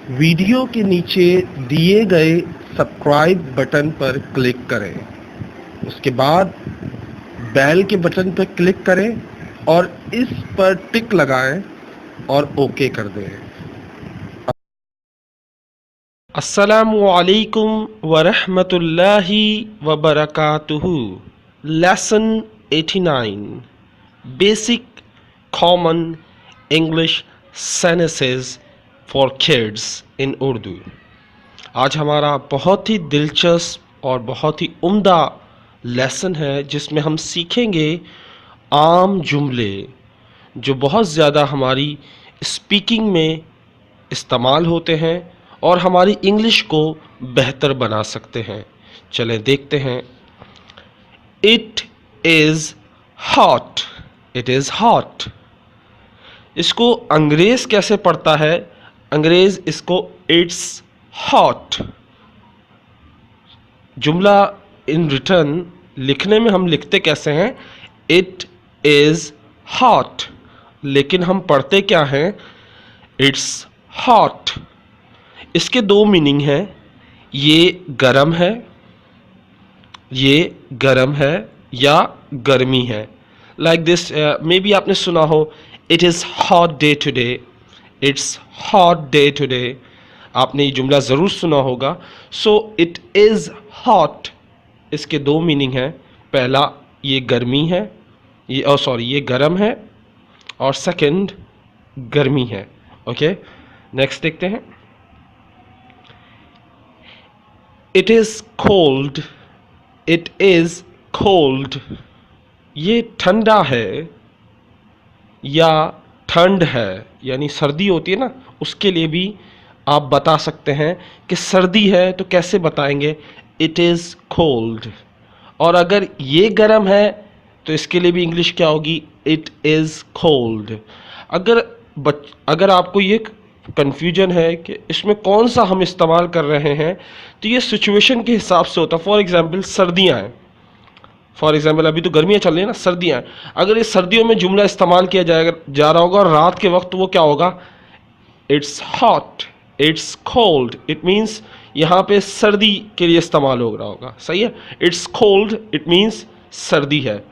Video के नीचे दिए गए सब्सक्राइब बटन पर क्लिक करें। उसके बाद बेल के बटन पर क्लिक करें और इस पर टिक लगाएं और ओके कर दें। अस्सलामु अलैकुम वरहमतुल्लाहि वबरकातुहू। Lesson 89 basic common English sentences for kids in Urdu. आज हमारा बहुत ही दिलचस्प और बहुत ही उम्दा लेसन है जिसमें हम सीखेंगे आम जुमले जो बहुत ज़्यादा हमारी स्पीकिंग में इस्तेमाल होते हैं और हमारी इंग्लिश को बेहतर बना सकते हैं। चलें देखते हैं। It is hot. It is hot. इसको अंग्रेज़ कैसे पढ़ता है? अंग्रेज़ इसको इट्स हॉट। जुमला इन रिटर्न लिखने में हम लिखते कैसे हैं? इट इज़ हॉट, लेकिन हम पढ़ते क्या हैं? It's hot. इसके दो मीनिंग हैं। ये गरम है, ये गरम है या गर्मी है। लाइक दिस मे बी आपने सुना हो, it is hot day today. It's hot day today. आपने ये जुमला ज़रूर सुना होगा। सो इट इज़ हॉट, इसके दो मीनिंग हैं। पहला, ये गर्मी है, ये सॉरी ये गर्म है, और सेकंड गर्मी है। ओके, नेक्स्ट देखते हैं। It is cold. It is cold. ये ठंडा है या ठंड है, यानी सर्दी होती है ना, उसके लिए भी आप बता सकते हैं कि सर्दी है तो कैसे बताएंगे? It is cold. और अगर ये गर्म है तो इसके लिए भी इंग्लिश क्या होगी? It is cold. अगर आपको ये कन्फ्यूजन है कि इसमें कौन सा हम इस्तेमाल कर रहे हैं, तो ये सिचुएशन के हिसाब से होता है। फॉर एग्जांपल सर्दियाँ हैं, फॉर एग्जाम्पल अभी तो गर्मियाँ चल रही है ना, सर्दियाँ हैं। अगर इस सर्दियों में जुमला इस्तेमाल किया जा रहा होगा और रात के वक्त, वो क्या होगा? It's hot, it's cold. It means यहाँ पे सर्दी के लिए इस्तेमाल हो रहा होगा। सही है। इट्स कोल्ड, इट मीन्स सर्दी है।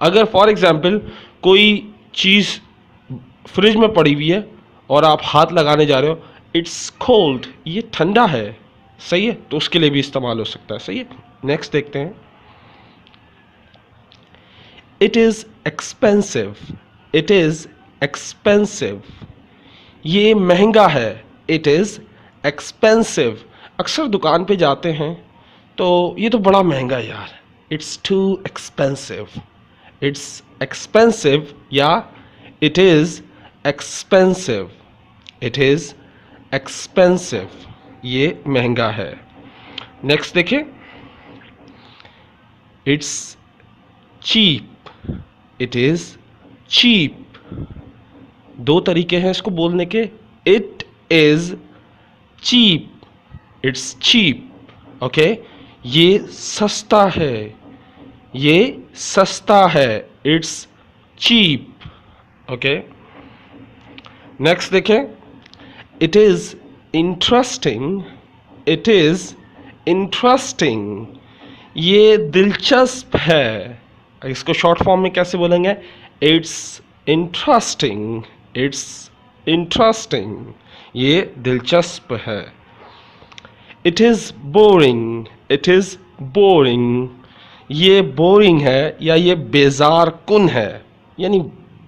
अगर फॉर एग्जाम्पल कोई चीज़ फ्रिज में पड़ी हुई है और आप हाथ लगाने जा रहे हो, इट्स कोल्ड, ये ठंडा है। सही है, तो उसके लिए भी इस्तेमाल हो सकता है। सही है, नेक्स्ट देखते हैं। It is expensive. It is expensive. ये महंगा है। It is expensive. अक्सर दुकान पे जाते हैं तो ये तो बड़ा महंगा है यार, it's too expensive. It's expensive या it is expensive. It is expensive, ये महंगा है। नेक्स्ट देखिए। It's cheap. It is cheap. दो तरीके हैं इसको बोलने के। It is cheap, it's cheap. Okay, ये सस्ता है, ये सस्ता है। It's cheap. ओके, नेक्स्ट देखें। It is interesting. It is interesting. ये दिलचस्प है। इसको शॉर्ट फॉर्म में कैसे बोलेंगे? It's interesting. इट्स इंटरेस्टिंग, ये दिलचस्प है। It is boring. It is boring. ये बोरिंग है या ये बेजार कुन है, यानी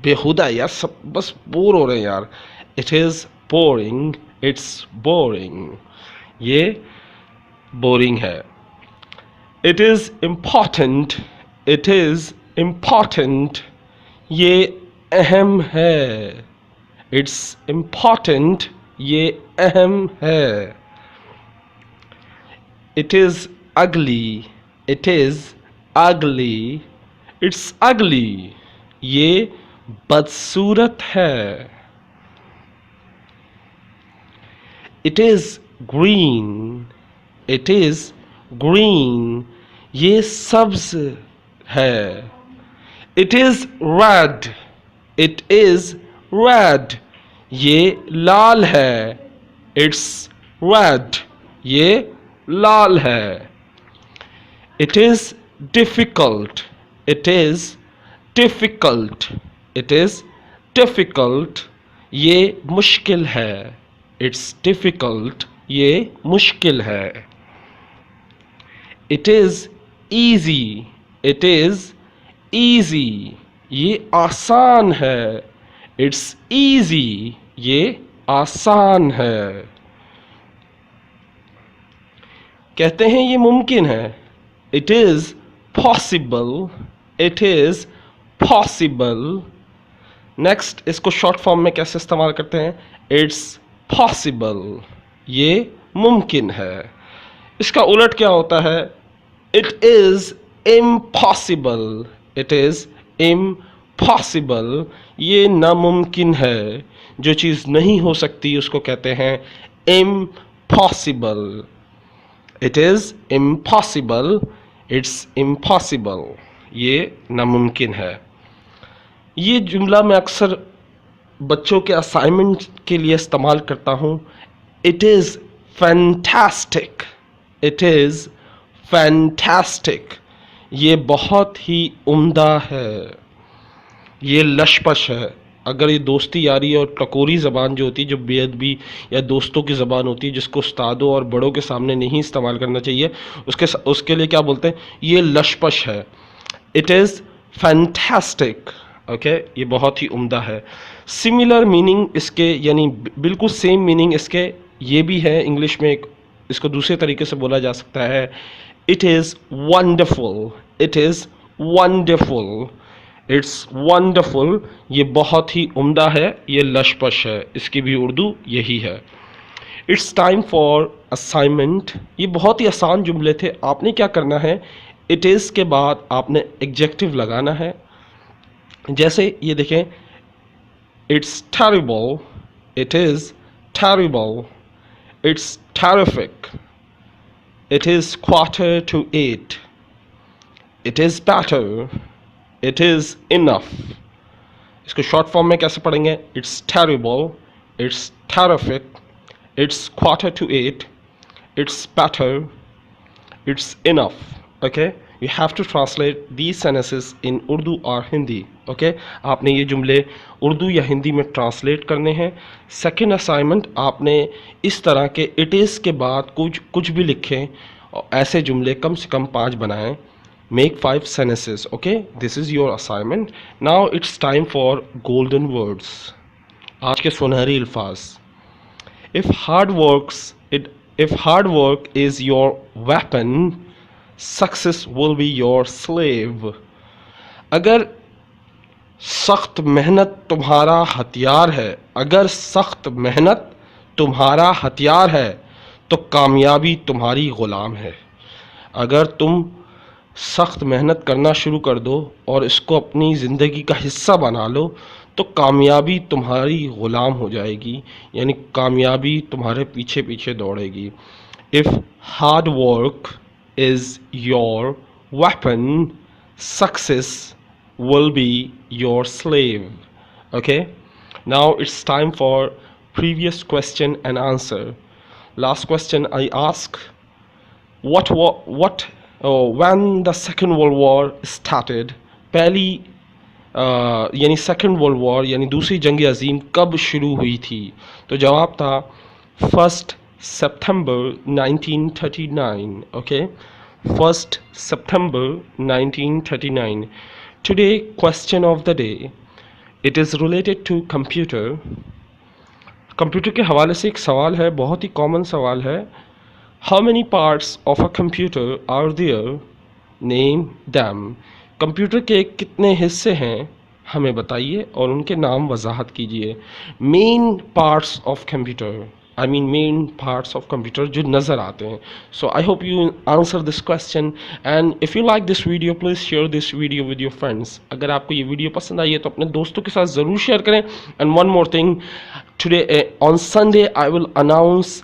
बेहुदा यार, सब बस बोर हो रहे हैं यार। It is boring. It's boring, ये बोरिंग है। It is important. It is important, ये अहम है। इट्स इम्पॉर्टेंट, ये अहम है। इट इज़ अगली। इट इज़ अगली। इट्स अगली, ये बदसूरत है। It is green. It is green, ये सब्ज है। It is red. It is red, ये लाल है। इट्स रेड, ये लाल है. It is difficult, it is difficult, it is difficult, ये मुश्किल है. इट्स डिफिकल्ट, ये मुश्किल है. It is easy, it is easy, ये आसान है. इट्स ईजी, ये आसान है. कहते हैं ये मुमकिन है. It is possible, it is possible. Next, इसको शॉर्ट फॉर्म में कैसे इस्तेमाल करते हैं? इट्स पॉसिबल, ये मुमकिन है. इसका उलट क्या होता है? It is impossible, it is impossible, ये नामुमकिन है. जो चीज़ नहीं हो सकती उसको कहते हैं impossible. It is impossible, it's impossible, ये नामुमकिन है. ये जुमला मैं अक्सर बच्चों के असाइनमेंट के लिए इस्तेमाल करता हूँ. It is fantastic, it is fantastic, ये बहुत ही उम्दा है. ये लशपश है. अगर ये दोस्ती यारी और टकोरी ज़बान जो होती है, जो बेअदबी या दोस्तों की ज़बान होती है, जिसको उस्तादों और बड़ों के सामने नहीं इस्तेमाल करना चाहिए, उसके लिए क्या बोलते हैं? ये लशपश है. इट इज़ फैंटास्टिक, ओके, ये बहुत ही उम्दा है. सिमिलर मीनिंग इसके, यानी बिल्कुल सेम मीनिंग इसके ये भी है इंग्लिश में. इसको दूसरे तरीके से बोला जा सकता है. It is wonderful, it is wonderful, it's wonderful, ये बहुत ही उम्दा है, ये लशपश है. इसकी भी उर्दू यही है. इट्स टाइम फॉर असाइनमेंट, ये बहुत ही आसान जुमले थे. आपने क्या करना है? इट इज़ के बाद आपने एडजेक्टिव लगाना है. जैसे ये देखें, it's terrible, it is terrible, it's terrific, it is quarter to 8, it is better, it is enough. इसको शॉर्ट फॉर्म में कैसे पढ़ेंगे? It's terrible, it's terrific, it's quarter to 8, it's better, it's enough. Okay, you have to translate these sentences in Urdu और Hindi. Okay, आपने ये जुमले उर्दू या हिंदी में ट्रांसलेट करने हैं. सेकेंड असाइनमेंट, आपने इस तरह के इट इज़ के बाद कुछ भी लिखें और ऐसे जुमले कम से कम 5 बनाएं. Make 5 sentences. Okay, this is your assignment. Now it's time for golden words. आज के सुनहरी अल्फाज. If hard work is your weapon, success will be your slave. अगर सख्त मेहनत तुम्हारा हथियार है, अगर सख्त मेहनत तुम्हारा हथियार है, तो कामयाबी तुम्हारी गुलाम है. अगर तुम सख्त मेहनत करना शुरू कर दो और इसको अपनी ज़िंदगी का हिस्सा बना लो, तो कामयाबी तुम्हारी ग़ुलाम हो जाएगी, यानी कामयाबी तुम्हारे पीछे पीछे दौड़ेगी. If hard work is your weapon, success will be your slave. Okay, now it's time for previous question and answer. Last question I ask, when the Second World War started, पहली यानी सेकेंड वर्ल्ड वॉर यानी दूसरी जंग अज़ीम कब शुरू हुई थी? तो जवाब था 1 सितंबर 1939. ओके, 1 सितंबर 1939. Today question of the day, it is related to computer. Computer के हवाले से एक सवाल है, बहुत ही कॉमन सवाल है. How many parts of a computer are there? Name them. Computer के कितने हिस्से हैं हमें बताइए और उनके नाम वजाहत कीजिए. Main parts of computer, I mean main parts of computer जो नज़र आते हैं. So I hope you answer this question, and if you like this video please share this video with your friends. अगर आपको ये वीडियो पसंद आई है तो अपने दोस्तों के साथ ज़रूर शेयर करें. And one more thing, today on Sunday I will announce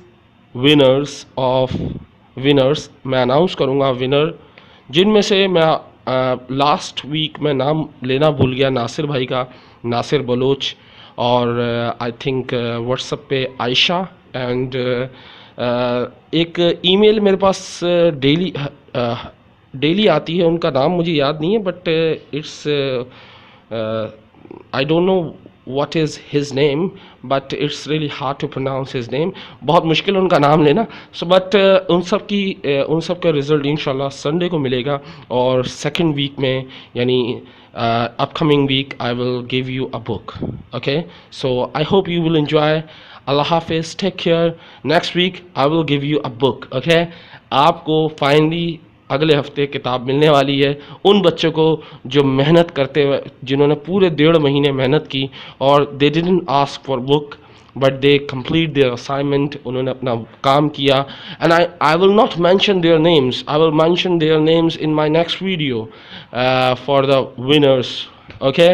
winners. मैं अनाउंस करूंगा विनर, जिनमें से मैं लास्ट वीक में नाम लेना भूल गया नासिर भाई का, नासिर बलोच, और आई थिंक व्हाट्सएप पे आयशा, एंड एक ईमेल मेरे पास डेली आती है, उनका नाम मुझे याद नहीं है, but it's I don't know what is his name, but it's really hard to pronounce his name. बहुत मुश्किल है उनका नाम लेना. So but उन सब का रिजल्ट इंशाल्लाह संडे को मिलेगा, और सेकेंड वीक में यानी upcoming week I will give you a book. Okay, so I hope you will enjoy. Allah Hafiz, take care. Next week I will give you a book. Okay, आपको finally अगले हफ्ते किताब मिलने वाली है उन बच्चों को जो मेहनत करते हुए, जिन्होंने पूरे 1.5 महीने मेहनत की और they didn't ask for book but they complete their assignment, उन्होंने अपना काम किया. And I will not mention their names, I will mention their names in my next video for the winners. Okay,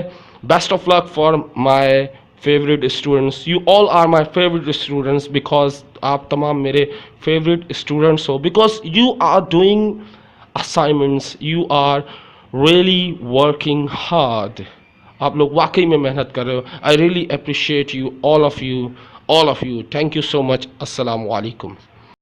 best of luck for my favourite students. You all are my favourite students because आप तमाम मेरे favourite students हो, because you are doing assignments, you are really working hard. आप लोग वाकई में मेहनत कर रहे हो. I really appreciate you, all of you. Thank you so much. Assalamu alaikum.